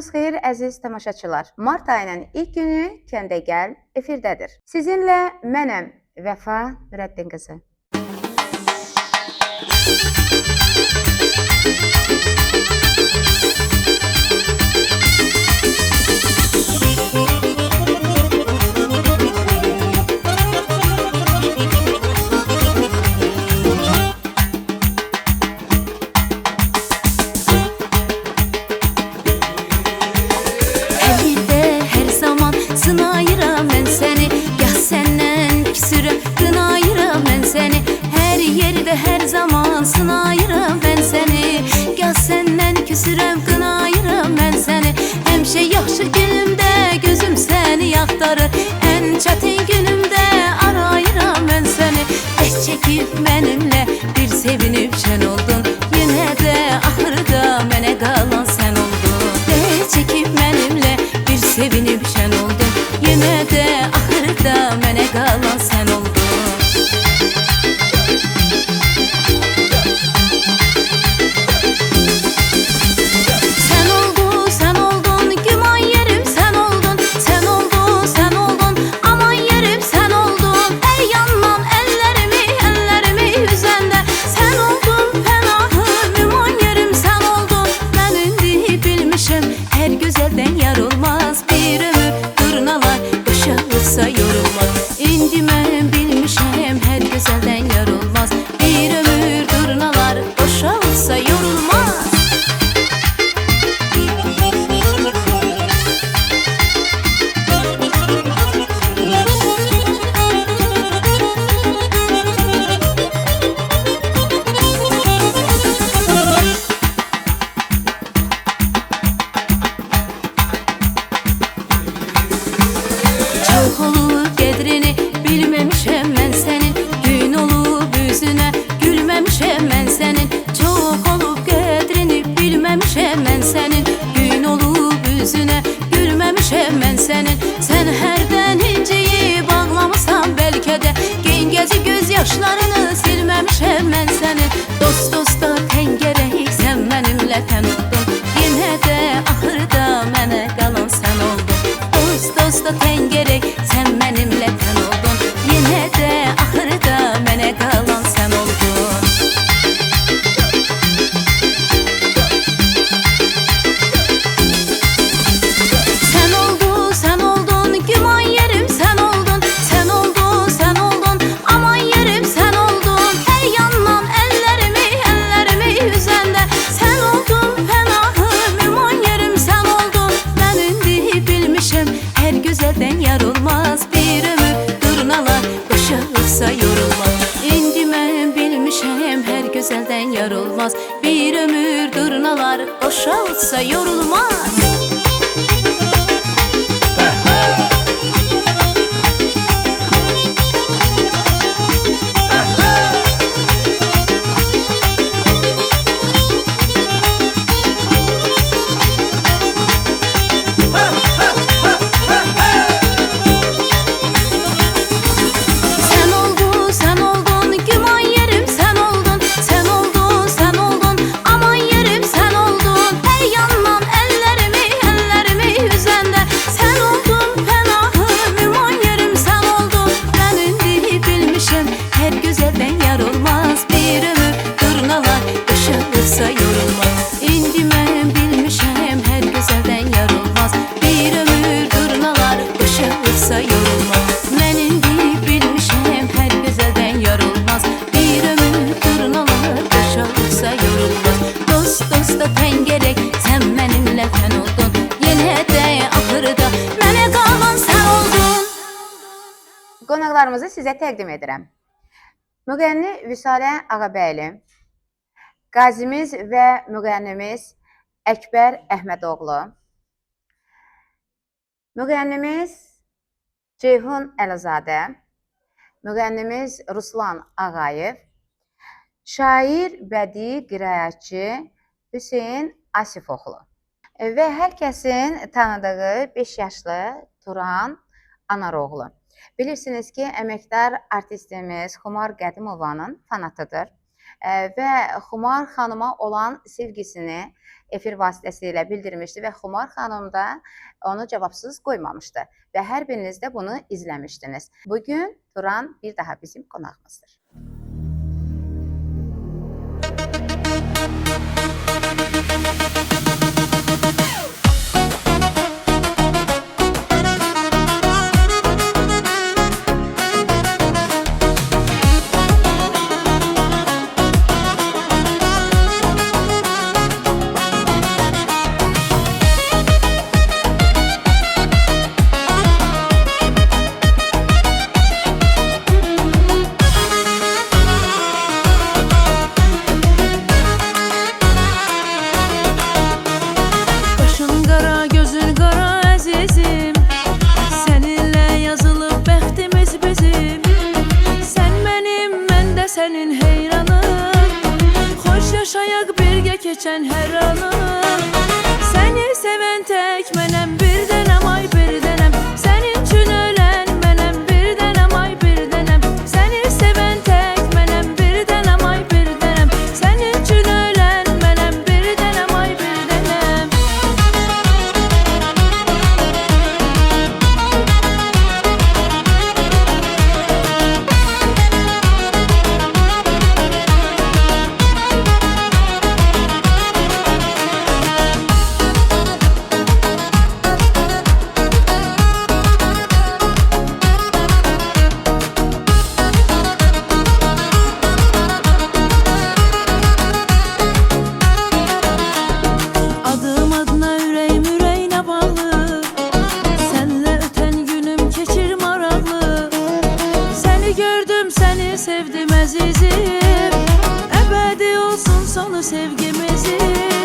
Axşamınız xeyir əziz tamaşaçılar. Mart ayının ilk günü Kəndə Gəl efirdədir. Sizinlə mənəm Vəfa Nurəddin qızı. Sınayıram mən səni, gah səndən küsürəm, qınayıram mən səni. Hər yerdə, hər zaman sınayıram mən səni, gah səndən küsürəm, qınayıram mən səni. Həmişə yaxşı günümdə gözüm səni yaxtarır, ən çətin günümdə arayıram mən səni. Bəs çəkib mənimlə bir sevinib şən oldun, yenə də axırda mənə qalan sən oldun. Bəs çəkib mənimlə bir sevinib şən oldun, yenə də axırda mənə qalan sən oldun. Sən oldun, güman yerim sən oldun. Sən oldun, aman yerim sən oldun. Hər yandan əllərimi üzəndə sən oldun, pənahım, iman yerim sən oldun. Mən indi bilmişəm, hər gözəldən yar olmaz, bir ömür durnalar boşalırsa yorulmaz. İndi mən bilmişəm, hər gözəldən yar olmaz, bir ömür durnalar boşalırsa yorulmaz. Çox olub qədrini bilməmişəm mən sənin, gün olub üzünə gülməmişəm mən sənin. Çox olub qədrini bilməmişəm mən sənin, gün olub üzünə gülməmişəm mən sənin. Sən hərdən inciyib ağlamısan bəlkə də, gen gəzib göz yaşlarını silməmişəm mən sənin. Dost-dosta tən gərək sən mənimlə tən oldun, yenə də axırda mənə qalan sən oldun. Dost-dosta tən gərək sən mənimlə tən oldun, yenə də axırda mənə qalan sən oldun. Sən oldun, güman yerim sən oldun. Sən oldun, aman yerim sən oldun. Hər yandan əllərimi üzəndə sən oldun, pənahım, iman yerim sən oldun. Mən indi bilmişəm, hər gözəldən yar olmaz, bir ömür durnalar boşalırsa yorulmaz. İndi mən bilmişəm, hər gözəldən yar olmaz, bir ömür durnalar boşalırsa yorulmaz. Sən oldun, güman yerim sən oldun. Sən oldun, aman yerim sən oldun. Hər yandan əllərimi üzəndə sən oldun, pənahım, iman yerim sən oldun. Mən indi bilmişəm, hər gözəldən yar olmaz, bir ömür durnalar boşalırsa yorulmaz. İndi mən bilmişəm, hər gözəldən yar olmaz, bir ömür durnalar boşalırsa yorulmaz. Mən indi bilmişəm, hər gözəldən yar olmaz, bir ömür durnalar boşalırsa yorulmaz. Dost-dosta tən gərək sən mənimlə tən oldun, yenə də axırda mənə qalan sən oldun. Qonaqlarımızı sizə təqdim edirəm. Müğənni Vüsalə Ağabəyli, qazimiz və müğənnimiz Əkbər Əhmədoğlu, müğənnimiz Ceyhun Əlizadə, müğənnimiz Ruslan Ağayev, şair, bədii, qiraətçi Hüseyn Asifoğlu və hər kəsin tanıdığı 5 yaşlı Turan Anaroğlu. Bilirsiniz ki, əməkdar artistimiz Xumar Qədimovanın fanatıdır və Xumar xanıma olan sevgisini efir vasitəsilə bildirmişdi və Xumar xanım da onu cavabsız qoymamışdı və hər biriniz də bunu izləmişdiniz. Bugün Turan bir daha bizim qonağımızdır. Sənin heyranım, xoş yaşayaq birgə keçən hər anım. Səni sevən tək mənəm, bir dənəm ay bir dənəm. Sənin üçün ölən mənəm, bir dənəm ay bir dənəm. Səni sevən tək mənəm, bir dənəm ay bir dənəm. Sənin üçün ölən mənəm, bir dənəm ay bir dənəm. Sevdim əzizim, əbədi olsun sonu sevgimizin.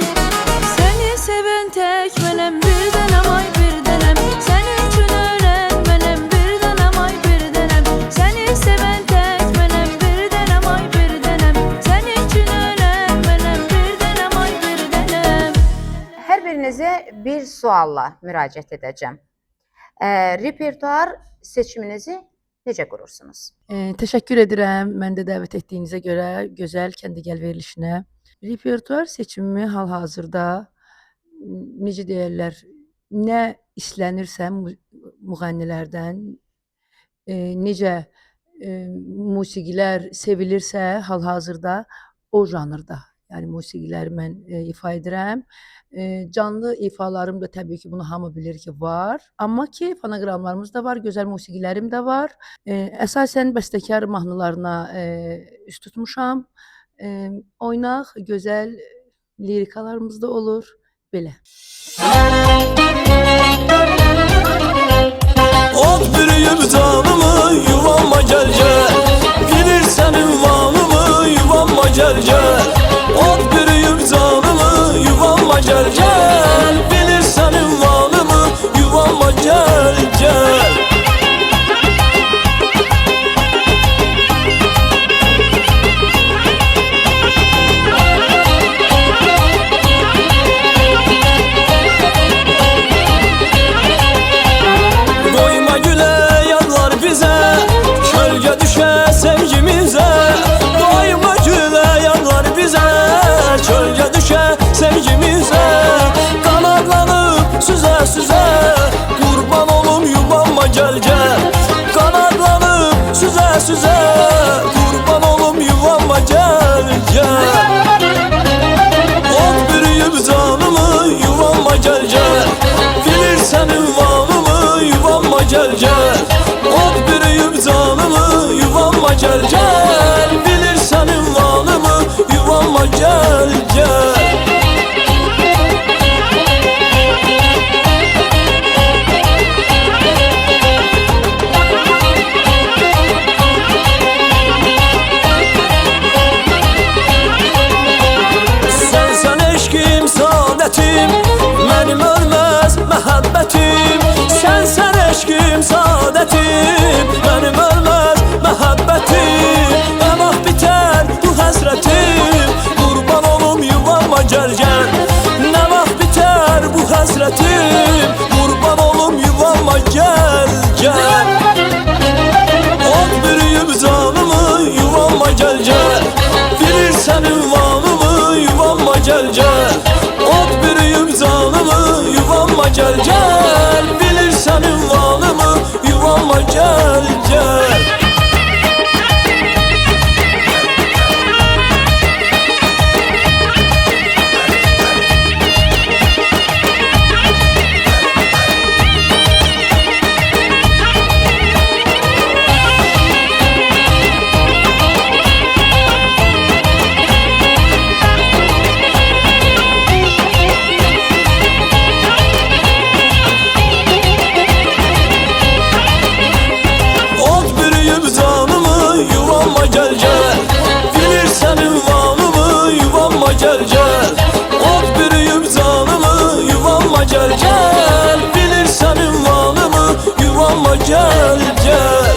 Səni sevən tək mənəm, bir dənəm ay bir dənəm. Sənin üçün ölən mənəm, bir dənəm ay bir dənəm. Səni sevən tək mənəm, bir dənəm ay bir dənəm. Sənin üçün ölən mənəm, bir dənəm ay bir dənəm. Hər birinizə bir sualla müraciət edəcəm. Repertuar seçiminizi necə qurursunuz? Təşəkkür edirəm məndə dəvət etdiyinizə görə gözəl Kəndəgəl verilişinə. Repertuar seçimimi hal-hazırda necə deyirlər, nə istənirsə müğənnilərdən, necə musiqilər sevilirsə hal-hazırda o janrda, yəni musiqiləri mən ifa edirəm. Canlı ifalarım da təbii ki, bunu hamı bilir ki, var. Amma ki, fonoqramlarımız da var, gözəl musiqilərim də var. Əsasən bəstəkar mahnılarına üst tutmuşam. Oynaq, gözəl lirikalarımız da olur. Belə. Ot bürüyüb canımı, yuvama gəl gəl. Bilirsən ünvanımı, yuvama gəl gəl. Ot bürüyüb canımı, yuvama gəl gəl. Bilirsən ünvanımı, yuvama gəl gəl. Doyma gülə yanlar bizə, kölgə düşə sevgimizə. Doyma gülə yanlar bizə, kölgə düşə sevgimizə. Qanadlanıb süzə süzə, qurban olum yuvama gəl gəl. Qanadlanıb süzə süzə, qurban olum yuvama gəl gəl. Ot bürüyüb canımı, yuvama gəl gəl. Bilirsən ünvanımı, yuvama gəl gəl. Ot bürüyüb canımı, yuvama gəl gəl. Bilirsən ünvanımı, yuvama gəl gəl. Sənsən eşqim, saadətim, mənim ölməz məhəbbətim. Sənsən eşqim, saadətim, mənim ölməz məhəbbətim. Nə vaxt bitər bu həsrətim, qurban olum yuvama gəl gəl. Nə vaxt bitər bu həsrətim, qurban olum yuvama gəl gəl. Ot bürüyüb canımı, yuvama gəl gəl. Bilirsən ünvanımı, yuvama gəl gəl. Ot yanıma gel gel.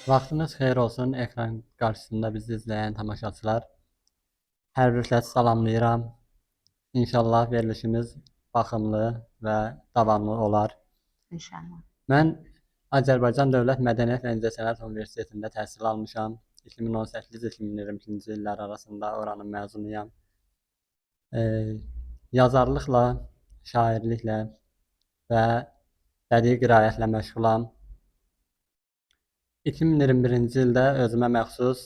Vaxtınız xeyir olsun ekran qarşısında bizi izləyən tamaşaçılar. Hər birinizi salamlayıram. İnşallah verilişimiz baxımlı və davamlı olar. İnşallah. Mən Azərbaycan Dövlət Mədəniyyət və İncəsənət Universitetində təhsil almışam. 2018-2020-ci illər arasında oranın məzunuyam. Yazarlıqla, şairliklə və bədii qiraətlə məşğulam. 2021-ci ildə özümə məxsus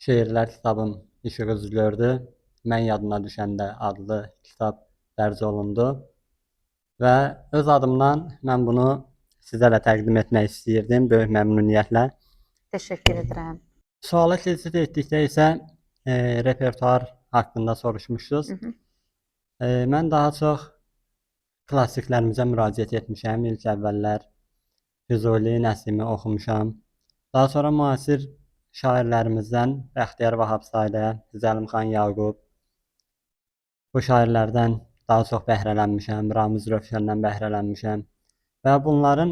şeirlər kitabım işıq üzü gördü. Mən yadına düşəndə adlı kitab dərc olundu. Və öz adımdan mən bunu sizə də təqdim etmək istəyirdim böyük məmnuniyyətlə. Təşəkkür edirəm. Suala keçid etdikdə isə repertuar haqqında soruşmuşdunuz. Mən daha çox klassiklərimizə müraciət etmişəm. İlk əvvəllər Füzuli, Nəsimi oxumuşam. Daha sonra müasir şairlərimizdən Bəxtiyar Vahabzadə, Zəlimxan Yaqub bu şairlərdən daha çox bəhrələnmişəm. Ramiz Rövşəndən bəhrələnmişəm. Və bunların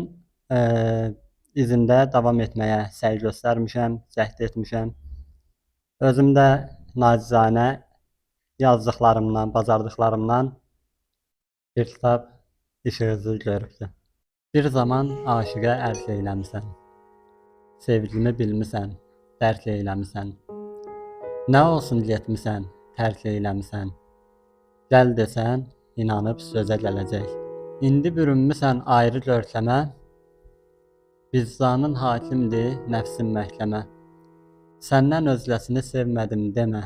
izində davam etməyə səy göstərmişəm, cəhd etmişəm. Özüm də nacizanə yazdıqlarımdan, bacardıqlarımdan bir kitab işığı görübdür. Bir zaman aşiqə ərk eyləmisən, sevgimi bilmisən, dərk eyləmisən. Nə olsun getmisən, tərk eyləmisən. Gəl desən, inanıb sözə gələcək. İndi bürünmüsən ayrı görkəmə, vicdanın hakimdir, nəfsin məhkəmə. Səndən özgəsini sevmədim demə,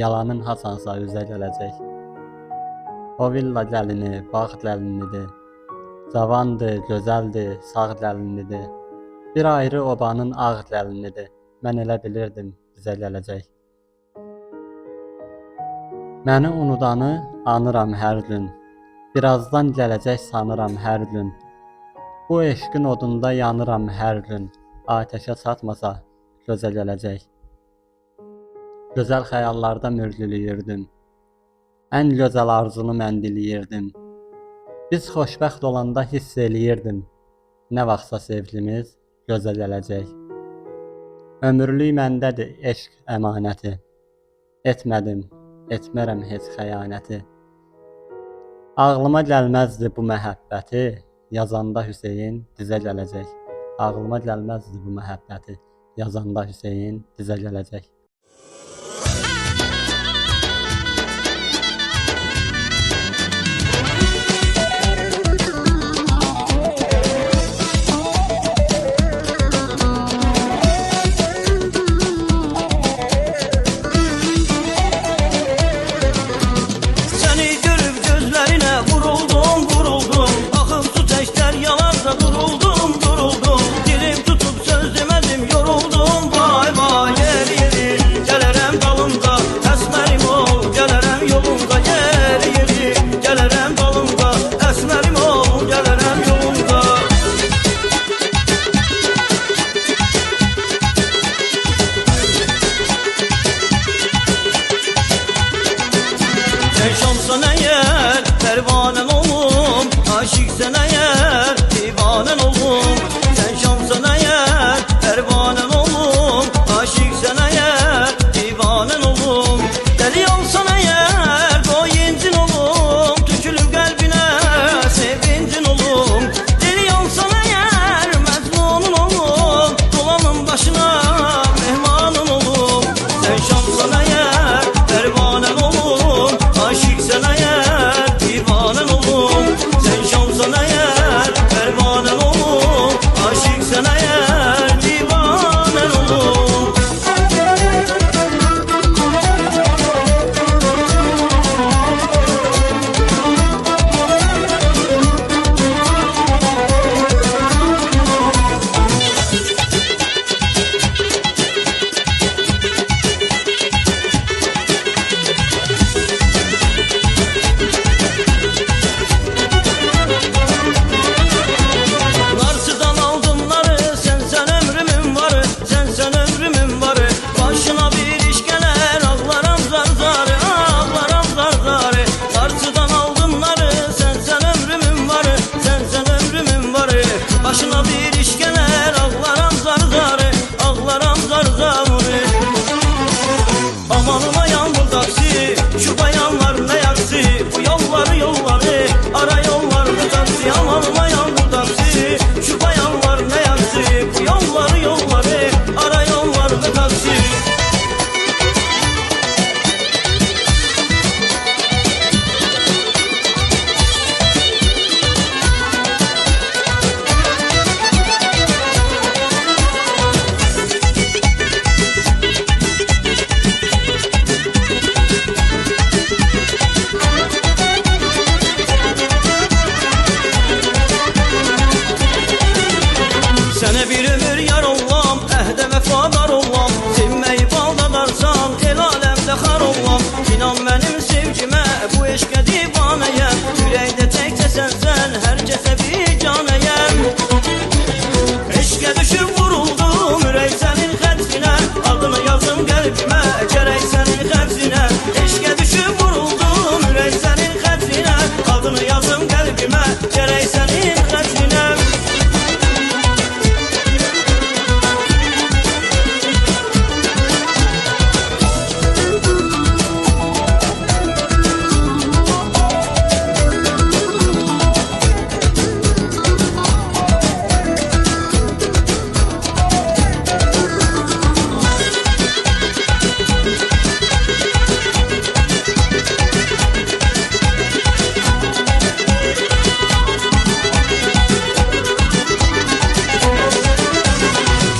yalanın haçansa üzə gələcək. O villa gəlini, bağ gəlinidir. Cavandır, gözəldir, sağ gəlinidir. Bir ayrı obanın ağ gəlinidir. Mən elə bilirdim bizə gələcək. Məni unudanı anıram hər gün. Birazdan gələcək sanıram hər gün. Bu eşqin odunda yanıram hər gün. Atəşə çatmasa gözə gələcək. Gözəl xəyallarda mürgülüyürdüm. Ən gözəl arzunu mən diliyirdim. Biz xoşbəxt olanda hiss eləyirdim. Nə vaxtsa sevgimiz gözə gələcək. Ömürlük məndədir eşq əmanəti. Etmədim, etmərəm heç xəyanəti. Ağlıma gəlməzdi bu məhəbbəti, yazanda Hüseyin dizə gələcək. Ağlıma gəlməzdi bu məhəbbəti, yazanda Hüseyin dizə gələcək. Dilim tutup söz demedim, yoruldum, vay vay yer yerim. Hər kəsə bir canəyəm. Eşqə düşüb vuruldum ürək sənin xətrinə. Adını yazım qəlbimə gərək sənin xətrinə. Eşqə düşüb vuruldum ürək sənin xətrinə. Adını yazım qəlbimə gərək sənin xətrinə.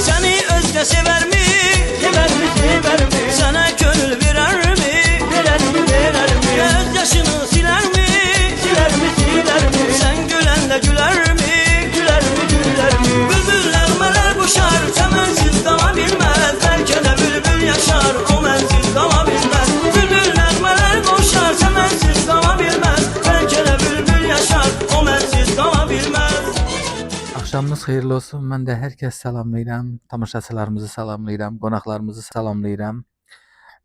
Səni özgə sevərmi? Sevərmi, sevərmi? Sənə könül verərmi? Verərmi, verərmi? Göz yaşını silərmi? Silərmi, silərmi? Sən güləndə gülərmi? Gülərmi, gülərmi? Bülbüllər mələr quşar, çəmənsiz qala bilməz. Bəlkə də bülbül yaşar, o mənsiz qala bilməz. Bülbüllər mələr quşar, çəmənsiz qala bilməz. Bəlkə də bülbül yaşar, o mənsiz qala bilməz. Axşamınız xeyirli olsun. Mən də hər kəs salamlayıram. Tamaşaçılarımızı salamlayıram, qonaqlarımızı salamlayıram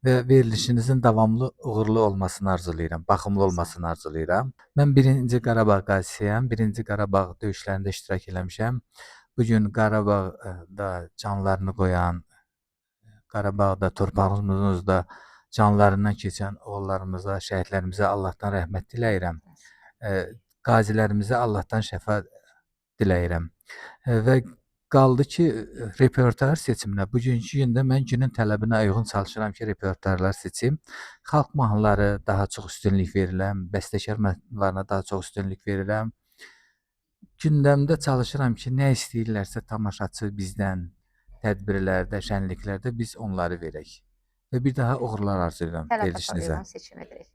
və verilişinizin davamlı uğurlu olmasını arzulayıram, baxımlı olmasını arzulayıram. Mən 1-ci Qarabağ qazisiyəm. 1-ci Qarabağ döyüşlərində iştirak eləmişəm. Bu gün Qarabağda canlarını qoyan, Qarabağda torpağımızda canlarından keçən oğullarımıza, şəhidlərimizə Allahdan rəhmət diləyirəm. Qazilərimizə Allahdan şəfa diləyirəm. Və qaldı ki, repertuar seçiminə. Bugünkü gündə mən günün tələbinə uyğun çalışıram ki, repertuarlar seçim. Xalq mahnıları daha çox üstünlük verirəm, bəstəkar mahnılarına daha çox üstünlük verirəm. Gündəmdə çalışıram ki, nə istəyirlərsə tamaşaçı bizdən, tədbirlərdə, şənliklərdə biz onları verək. Və bir daha uğurlar arzulayıram verilişinizə. Seçim edirik.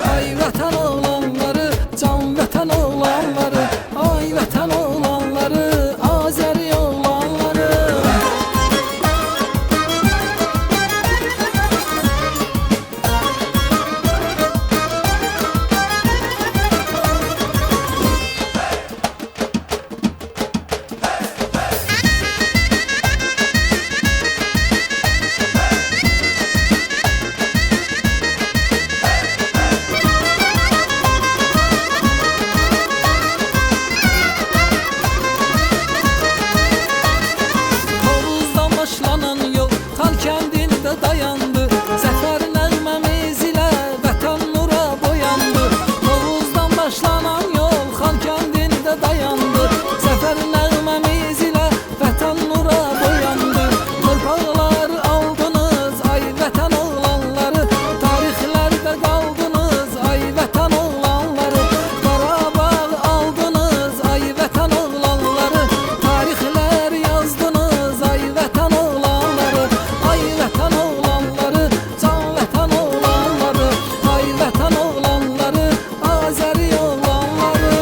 Ay vətən oğlanları, can vətən oğlanları, ay vətən oğlanları, Azəri oğlanları. Tovuzdan başlanan yol Xan kəndində dayandı. Zəfər nəğməmiz ilə vətən nura boyandı. Tovuzdan başlanan yol Xan kəndində dayandı. Zəfər nəğməmiz ilə vətən nura boyandı. Torpaqları aldınız ay vətən oğlanları. Tarixlərdə qaldınız ay vətən oğlanları. Qarabağ aldınız ay vətən oğlanları. Tarixlər yazdınız ay vətən oğlanları. Ay vətən oğlanları, can vətən oğlanları. Ay vətən oğlanları, Azəri oğlanları.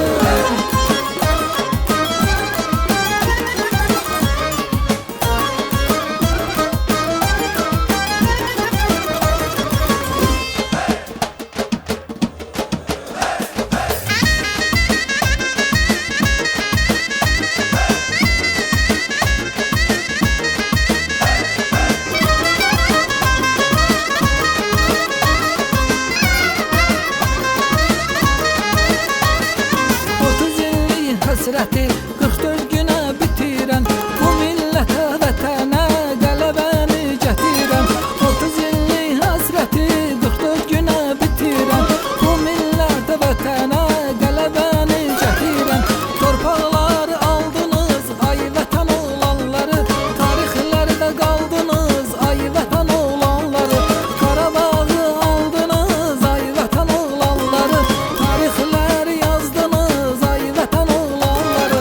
Otuz illik həsrəti 44 günə bitirən bu millətə, vətənə qələbəni gətirən. 30 illik həsrəti 44 günə bitirən bu millətə, vətənə qələbəni gətirən. Torpaqları aldınız ay vətən oğlanları. Tarixlərdə qaldınız ay vətən oğlanları. Qarabağı aldınız ay vətən oğlanları. Tarixlər yazdınız ay vətən oğlanları.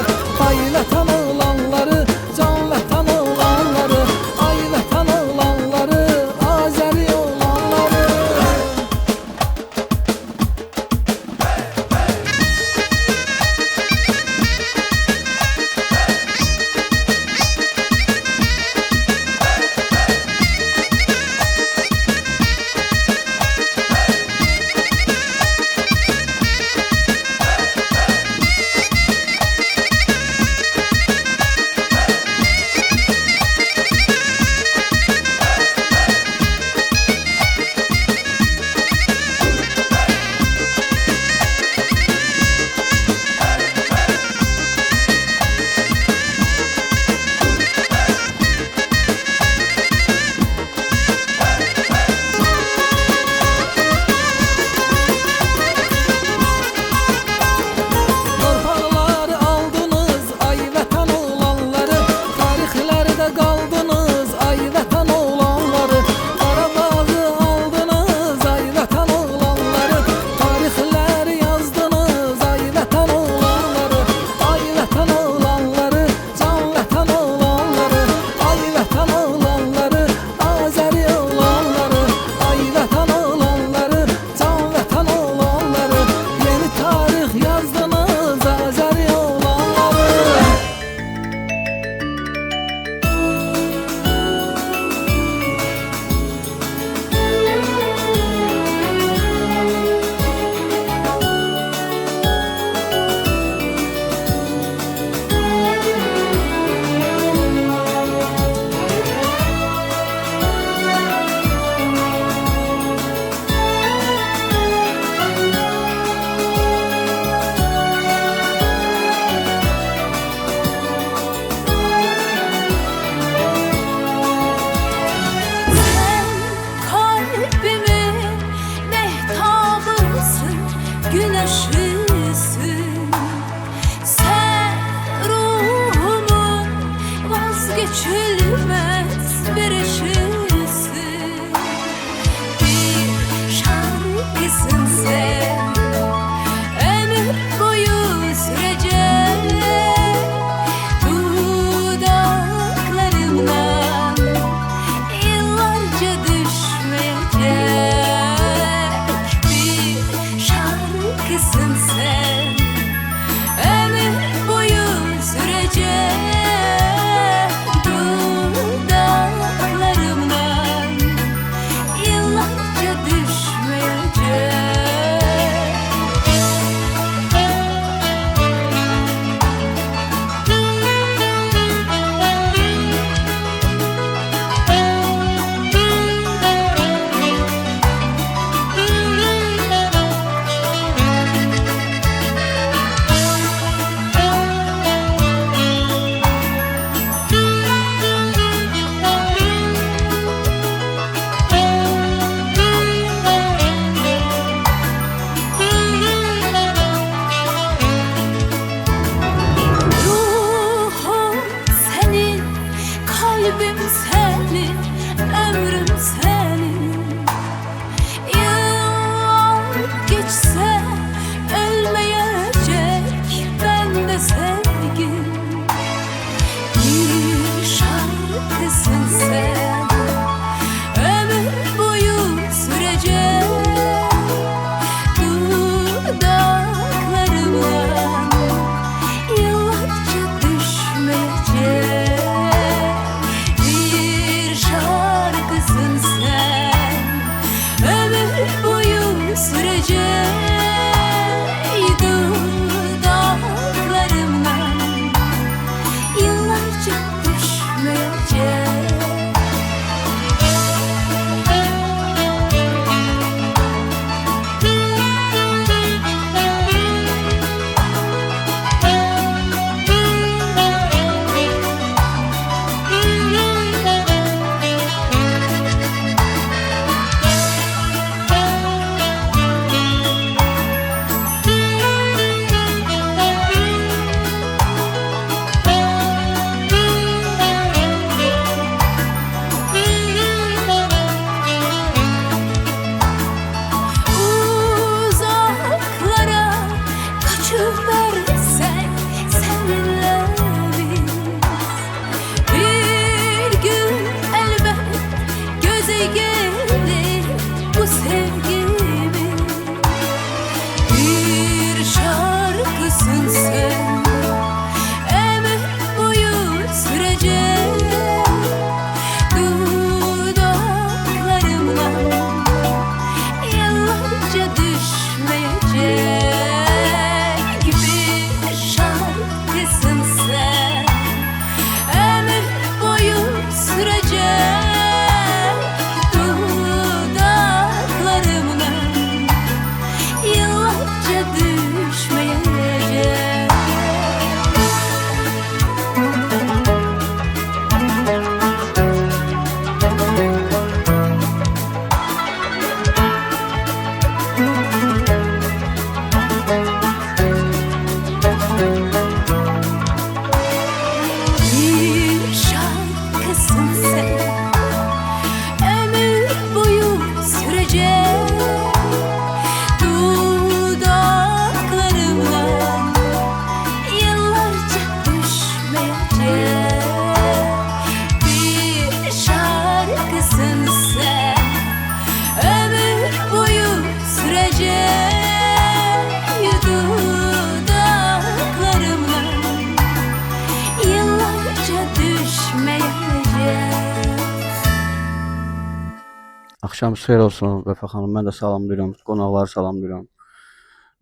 Axşamınız xeyir olsun Vəfa xanım. Mən də salamlayıram, qonaqları salamlayıram.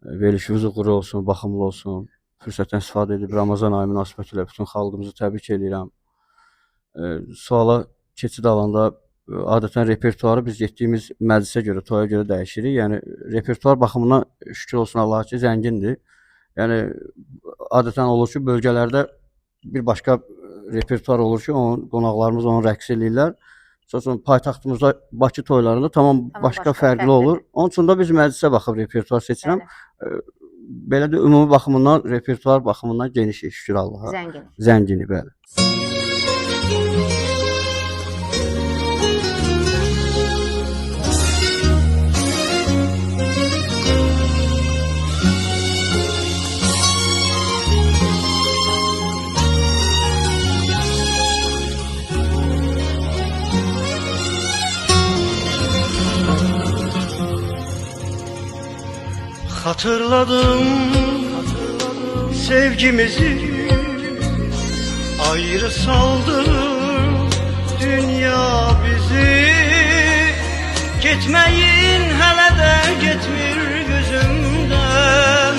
Verilişiniz uğurlu olsun, baxımlı olsun. Fürsətdən istifadə edib Ramazan ayı münasibətilə bütün xalqımızı təbrik edirəm. Suala keçid alanda adətən repertuarı biz getdiyimiz məclisə görə, toya görə dəyişirik. Yəni repertuar baxımından şükür olsun Allaha ki, zəngindir. Yəni adətən olur ki, bölgələrdə bir başqa repertuar olur ki, qonaqlarımız onu rəqs eləyirlər. Sonra paytaxtımızda Bakı toylarında tamam başqa fərqli olur. Onun üçün də biz məclisə baxıb repertuar seçirəm. Belə də ümumi baxımından, repertuar baxımından geniş şükür Allaha. Zəngin. Zəngini, bəli. Hatırladım sevgimizi, ayrı saldı dünya bizi. Getməyin hələ də getmir gözümdən.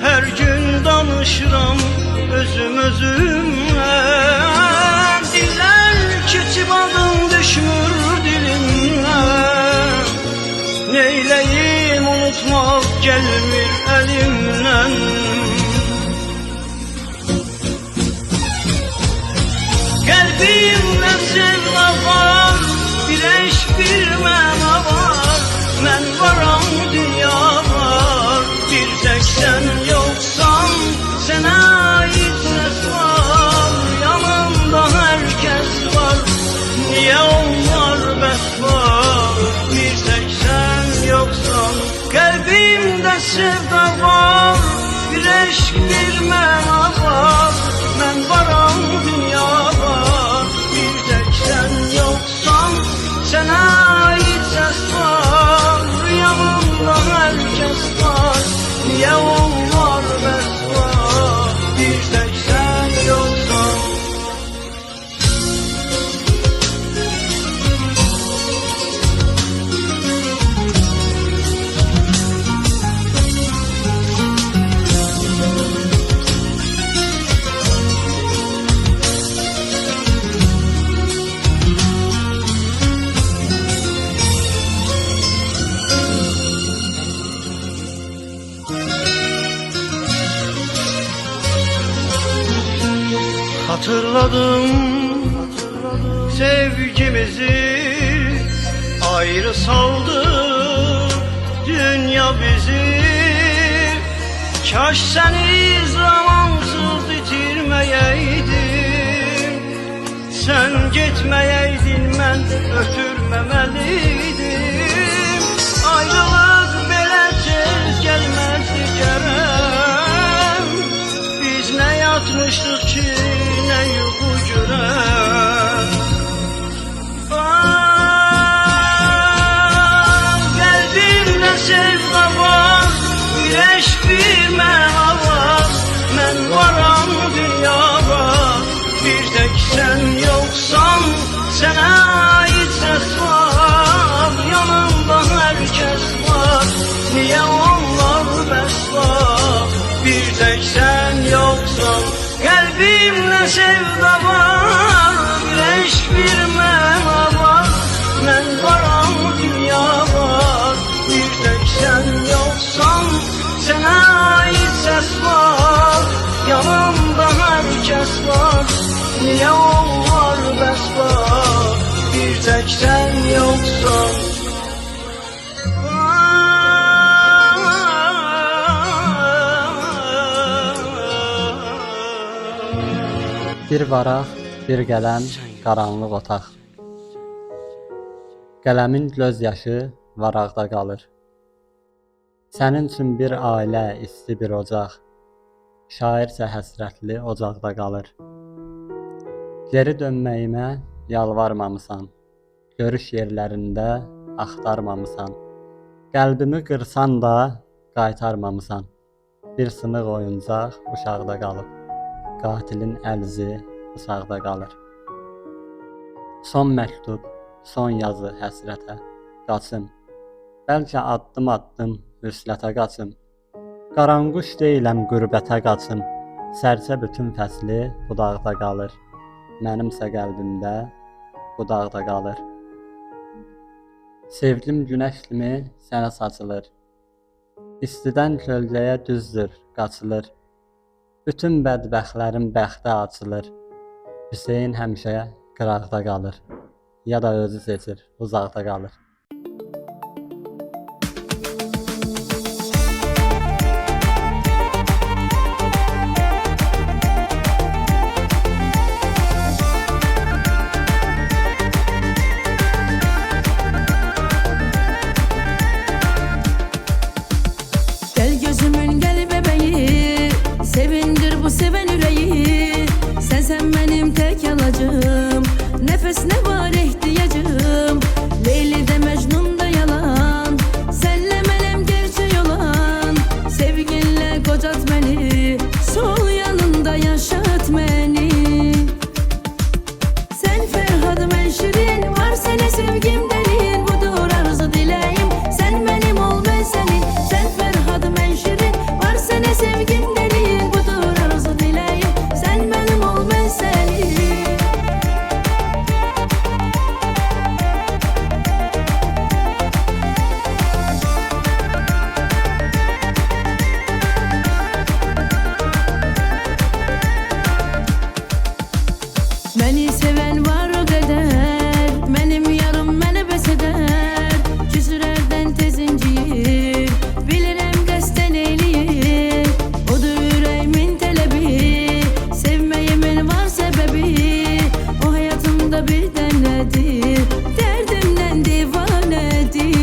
Hər gün danışıram özümə. Diller keçib adım düşmür dilimdən. Neyləyim unutmaq gəlmir əlimdən. Qəlbimdə sevda var, bir eşq bir məna var. Mən varam, dünya var, bir tək sən yoxsan. Sənə ait səs var, yanımda hər kəs var. Niyə onlar bəs var, bir tək sən yoxsan. Qəlbimdə sevda var, bir eşq bir məna var. Mən varam, dünya var, bir tək sən yoxsan. Sənə ait səs var, yanımda hər kəs var. Niyə onlar bəs var, bir tək sən yoxsan. Hatırladım sevgimizi, ayrı saldı dünya bizi. Kaş seni zamansız bitirməyəydim. Sen getməyəydin, mən ötürməməliydim. Ayrılıq belə tez gəlməzdi gərək. Biz nə yatmışdıq ki, nə yuxu görək. Qəlbimdə sevda var, bir eşq bir məna var. Mən varam, dünya var, bir tək sən yoxsan. Sənə ait səs var, yanımda hər kəs var. Niyə onlar bəs var, bir tək sən yoxsan. Qəlbimdə sevda var, bir eşq bir məna var. Mən varam, dünya var, bir tək sən yoxsan. Sənə ait səs var, yanımda hər kəs var. Niyə onlar bəs var, bir tək sən yoxsan. Bir varaq, bir qələm, qaranlıq otaq. Qələmin göz yaşı varaqda qalır. Sənin üçün bir ailə, isti bir ocaq. Şairsə həsrətli ocaqda qalır. Geri dönməyimə yalvarmamısan. Görüş yerlərində axtarmamısan. Qəlbimi qırsan da qaytarmamısan. Bir sınıq oyuncaq uşaqda qalıb. Qatilin əlzi uşaqda qalır. Son məktub, son yazı həsrətə qaçım. Bəlkə addım-addım vüslətə qaçım. Qaranquş deyiləm qürbətə qaçım. Sərçə bütün fəsli budaqda qalır. Mənimsə qəlbimdə budaqda qalır. Sevdim günəş kimi sənə saçılır. İstidən kölgəyə düzdür, qaçılır. Bütün bədbəxtlərin bəxti açılır. Hüseyn həmişə qıraqda qalır. Ya da özü seçir, uzaqda qalır. Gel gözümün gel bebeği, sevindir bu seven yüreği. Sen benim tek alacağım, nefes ne var ihtiyacım. Leyli de Mecnun da yalan, senle benim gerçek olan. Sevginle kocat beni, sol yanında yaşat beni. Sen Ferhat ben Şirin, var seni sevgim derin. Budur arzu dileğim, sen benim ol ben senin. Sen Ferhat ben Şirin, var seni sevgim derin. Budur arzu dileğim, sen benim ol ben senin. Beni seven var o kadar, benim yarım beni beseder. Küsürerden tez inciyir, bilirim kasten eyleyir. O da yüreğimin talebi, sevmeyimin var sebebi. O hayatımda bir demledir, derdimden divanedir.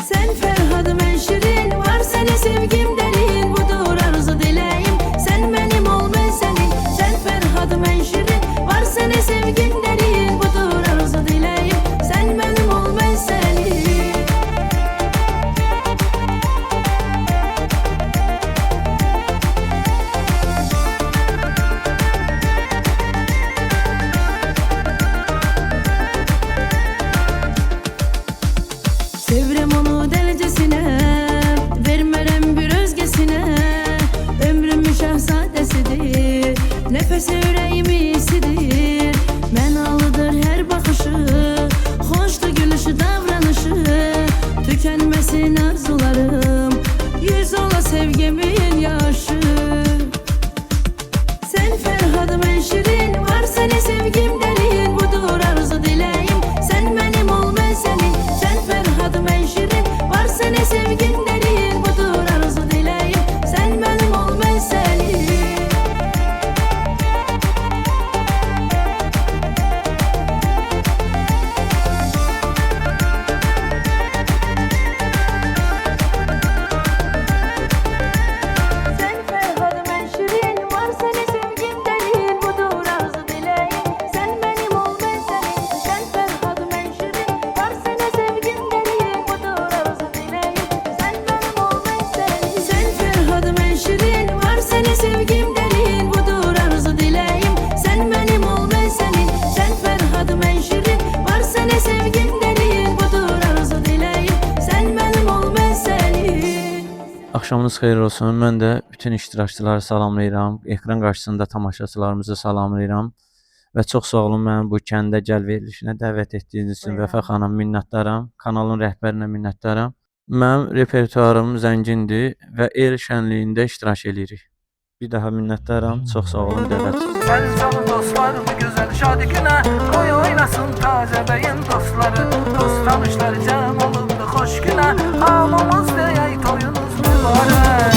Sen Ferhat ben Şirin, var seni sevgim derin. Budur arzu dileğim, sen benim ol ben senin. Sen Ferhat ben Şirin, var seni sevgim derin. Budur arzu dileğim, sen benim ol ben senin. Sevrem onu delicesine, vermerem bir özgesine. Ömrümün şahzadesidir, nefesi yüreğimi isidir. Menalıdır her bakışı, hoştu gülüşü davranışı. Tükenmesin arzularım, yüz ola sevgimin yaşı. Sen Ferhat ben Şirin, var seni sevgim derin. Budur arzu dileğim, sen benim ol ben senin. Sen Ferhat ben Şirin, var seni sevgim derin. Budur arzu dileğim, sen benim ol ben senin. Sen Ferhat ben Şirin, var seni sevgim derin. Budur arzu dileğim, sen benim ol ben senin. Sen Ferhat ben Şirin, var seni sevgim derin. Budur arzu dileğim, sen benim ol ben senin. Sen Ferhat ben Şirin, var seni sevgim derin. Budur arzu dileğim, sen benim ol ben senin. Sen Ferhat ben Şirin, var seni sevgim derin. Budur arzu dileğim, sen benim ol ben senin. Axşamınız xeyir olsun. Mən də bütün iştirakçıları salamlayıram. Ekran qarşısında tamaşaçılarımızı salamlayıram. Və çox sağ olun məni bu kəndə gəl verilişinə dəvət etdiyiniz üçün Vəfa xanım minnətdaram. Kanalın rəhbərinə minnətdaram. Mənim repertuarım zəngindir və el şənliyində iştirak edirik. Bir daha minnətdaram. Çox sağ olun dəvət. Gel canım dostlar bu güzel şadi güne, koy oynasın taze beyin dostları. Dost tanışlar cem olundu hoş güne, hamımız deyey toyunuz mübarek.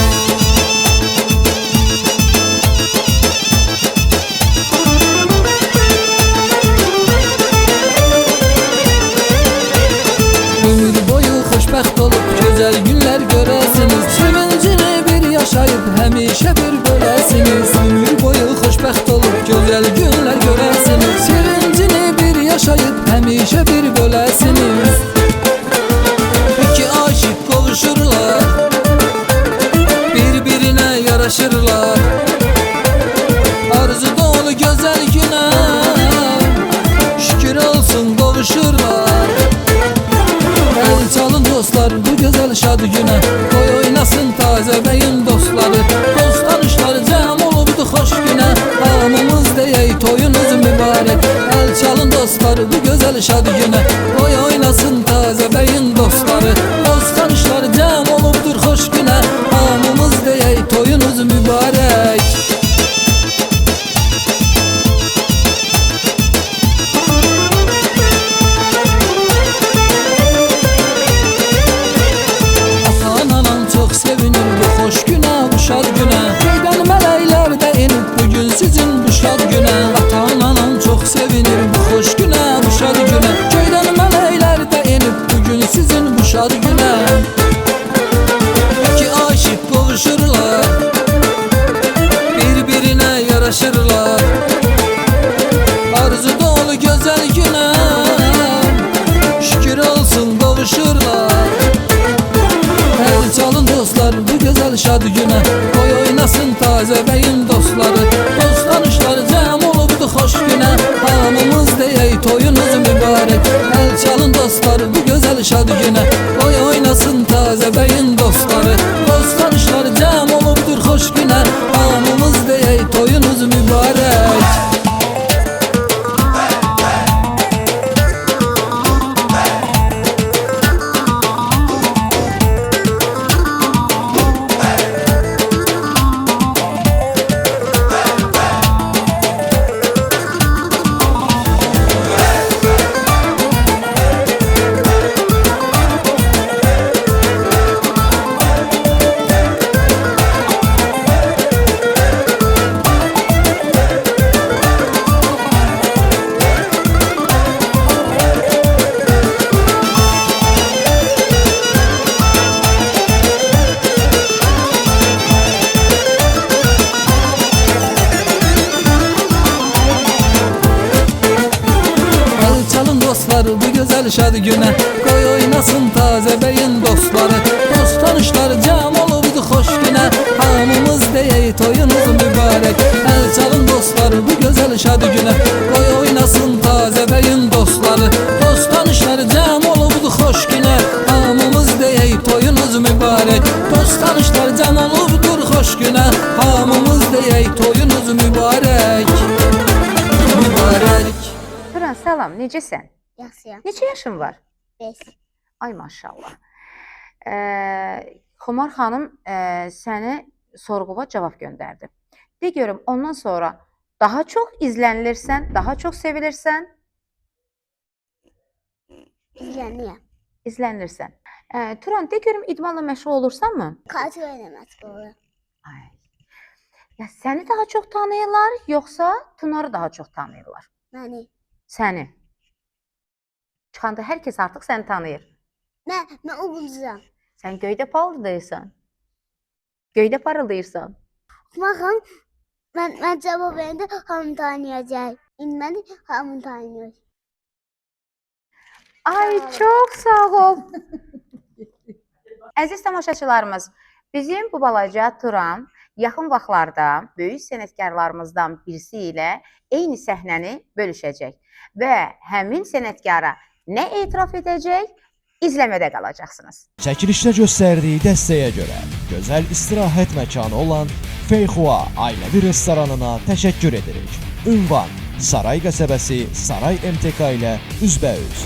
Ömür boyu xoşbəxt olub gözəl günlər görəsiniz. Sevincini bir yaşayıb həmişə bir böləsiniz. Ömür boyu xoşbəxt olub gözəl günlər görəsiniz. Sevincini bir yaşayıb həmişə bir böləsiniz. İki aşık qovuşurlar, bir-birinə yaraşırlar. Arzu dolu gözəl günə şükür olsun günə qoy oynasın tazə bəyin dostları. Dost tanışlar cəm olubdu xoş günə, hamımız deyək toyunuz mübarək. Əl çalın dostlar bu gözəl şad günə, qoy oynasın tazə bəyin dostları. Dost tanışlar cəm olubdur xoş günə, hamımız deyək toyunuz mübarək. Sevinir bu xoş günə, bu şad günə. Göydən mələklər də enib bugün sizin bu şad günə. Atan anam çox sevinir bu xoş günə, bu şad günə. Göydən mələklər də enib bugün sizin bu şad günə. İki aşık qovuşurlar, bir-birinə yaraşırlar. Arzu dolu gözəl günə, şükür olsun qovuşurlar. Əl çalın dostlar bu gözəl şad günə, qoy oynasın tazə bəyin dostları. Dost tanışlar cəm olubdu xoş günə, hamımız deyək toyunuz mübarək. Əl çalın dostlar bu gözəl şad günə, qoy oynasın tazə bəyin dostları. Dost tanışlar cəm olubdur xoş günə, hamımız deyək toyunuz mübarək. Bu gözəl şad günə, qoy oynasın tazə bəyin dostları. Dost tanışlar cəm olubdu xoş günə, hamımız deyək toyunuz mübarək. Əl çalın dostlar bu gözəl şad günə, qoy oynasın tazə bəyin dostları. Dost tanışlar cəm olubdu xoş günə, hamımız deyək toyunuz mübarək. Dost tanışlar cəm olubdur xoş günə, hamımız deyək toyunuz mübarək. Mübarək. Turan, salam, necəsən? Yaxşıyam. Neçə yaşın var? 5. Ay maşallah. Xumar xanım səni sorğuva cavab göndərdi. De görüm, ondan sonra daha çox izlənilirsən, daha çox sevilirsən? İzlənirəm. İzlənilirsən. Turan, de görüm, idmanla məşğul olursanmı? Kartı oynamaq olur. Ay. Ya səni daha çox tanıyırlar, yoxsa Tunarı daha çox tanıyırlar? Məni. Səni. Çıxanda hər kəs artıq səni tanıyır. Mən uğuncuyam. Sən göydə parıldayırsan. Göydə parıldayırsan. Baxın, mən cavab verəndə hamı tanıyacaq. İndi məni hamı tanıyır. Ay, çox sağ ol. Əziz tamaşaçılarımız, bizim bu balaca Turan yaxın vaxtlarda böyük sənətkarlarımızdan birisi ilə eyni səhnəni bölüşəcək və həmin sənətkara nə etiraf edəcək, izləmədə qalacaqsınız. Çəkilişdə göstərdiyi dəstəyə görə gözəl istirahət məkanı olan Feyxua ailəvi restoranına təşəkkür edirik. Ünvan: Saray qəsəbəsi, Saray MTK ilə üzbəüz.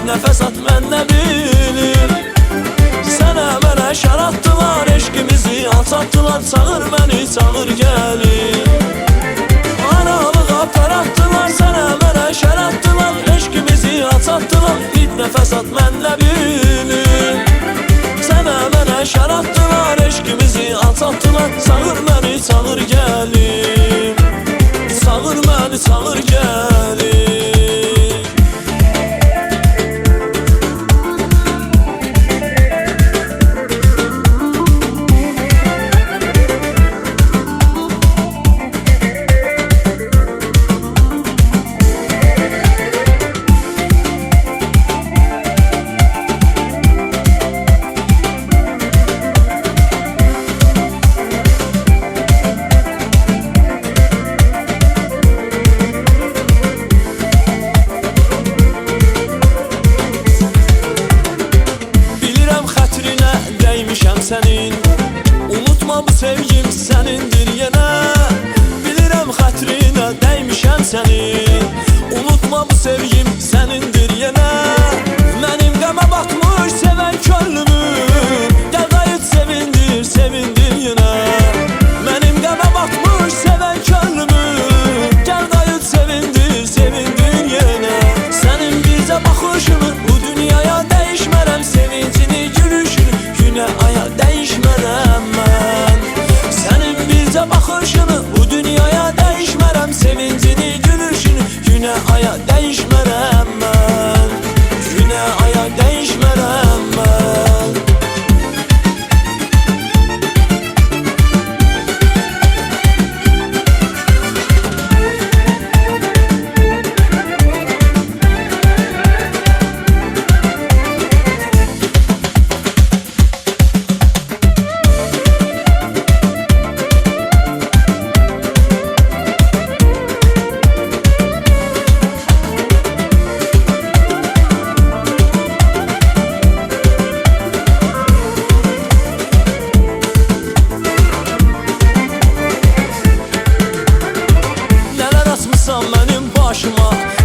nəfəs at mən nə bilim. Sənə mənə şər atdılar, eşqimizi alçatdılar. Çağır məni, çağır gəlin. Aralığa pər atdılar, sənə mənə şər atdılar. Eşqimizi alçatdılar, bir nəfəs at mən nə bilim. Sənə mənə şər atdılar, eşqimizi alçatdılar. Çağır məni, çağır gəlin. Çağır məni, çağır gəlin. Sənin unutma bu sevgim sənindir yenə. Bilirəm xətrinə dəymişəm sənin. Unutma bu sevgim sənindir yenə. Mənim qəmə batmış sevən könlümü gəl qayıt sevindir, sevindir yenə. Mənim qəmə batmış sevən könlümü gəl qayıt sevindir, sevindir yenə. Sənin bizə baxışını bu dünyaya dəyişmərəm. Sevincini, gülüşünü günə aya dəyişmərəm mən. Sənin bircə baxışını bu dünyaya dəyişmərəm. Sevincini, gülüşünü günə aya dəyişmərəm mən. Günə aya dəyişmərəm mən.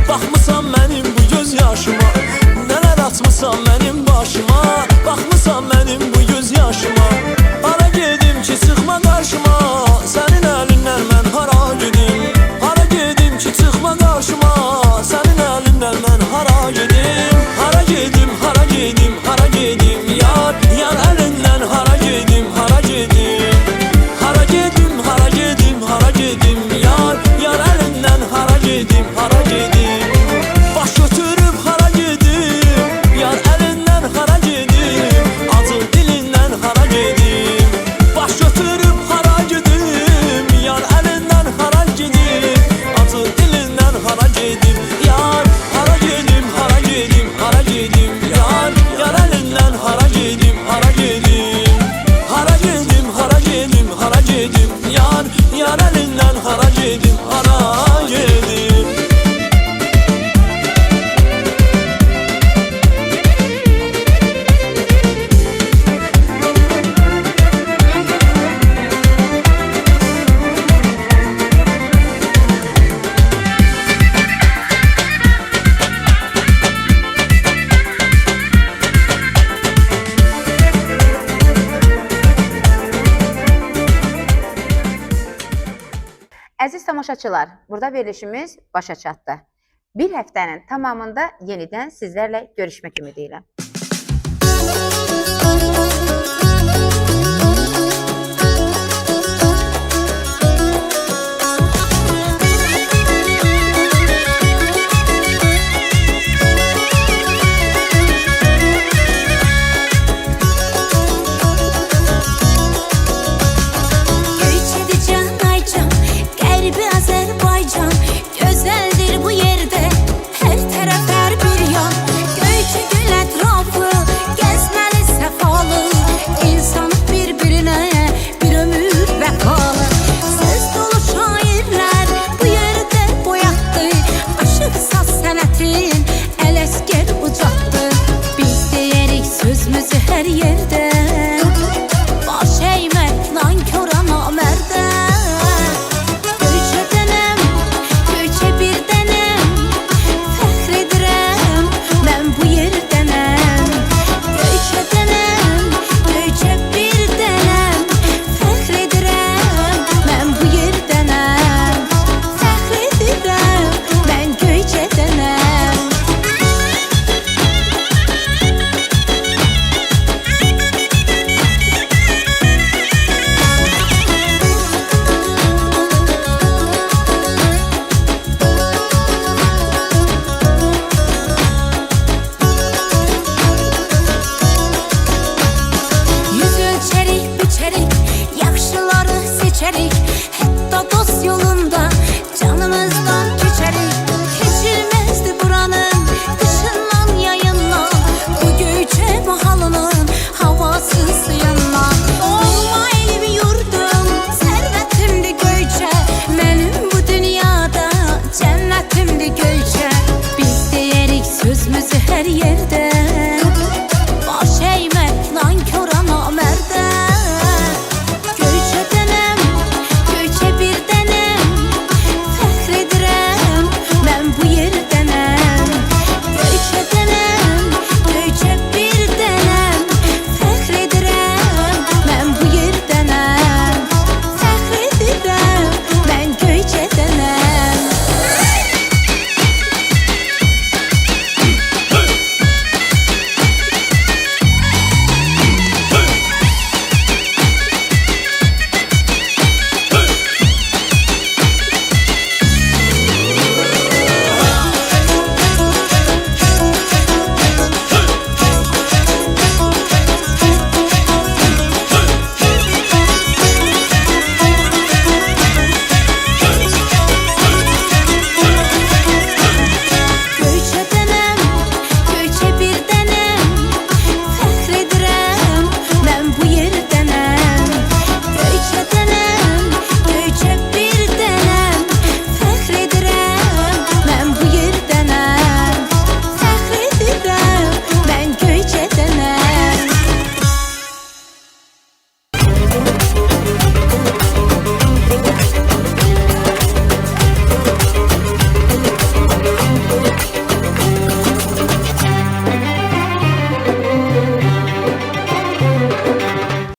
Baxmısan mənim bu göz yaşıma. Nələr açmısan mənim başıma. Baxmısan mənim bu göz yaşıma. Hara gedim ki çıxma qarşıma. Sənin əlindən mən hara gedim. Hara gedim ki çıxma qarşıma. Sənin əlindən mən hara gedim. Hara gedim, hara gedim, hara gedim. Yar, yar əlindən hara gedim, hara gedim. Hara gedim, hara gedim, hara gedim. Yar, yar əlindən hara gedim, hara gedim. Baş götürüb hara gedim. Yar əlindən hara gedim. Acı dilindən hara gedim. Baş götürüb hara gedim. Yar əlindən hara gedim. Acı dilindən hara gedim. Yar, hara gedim, hara gedim, hara gedim. Yar, yar əlindən hara gedim, hara gedim. Hara gedim, hara gedim, hara gedim. Yar, yar əlindən hara gedim, hara gedim. Əziz tamaşaçılar, burada verilişimiz başa çatdı. Bir həftənin tamamında yenidən sizlərlə görüşmək ümidi ilə.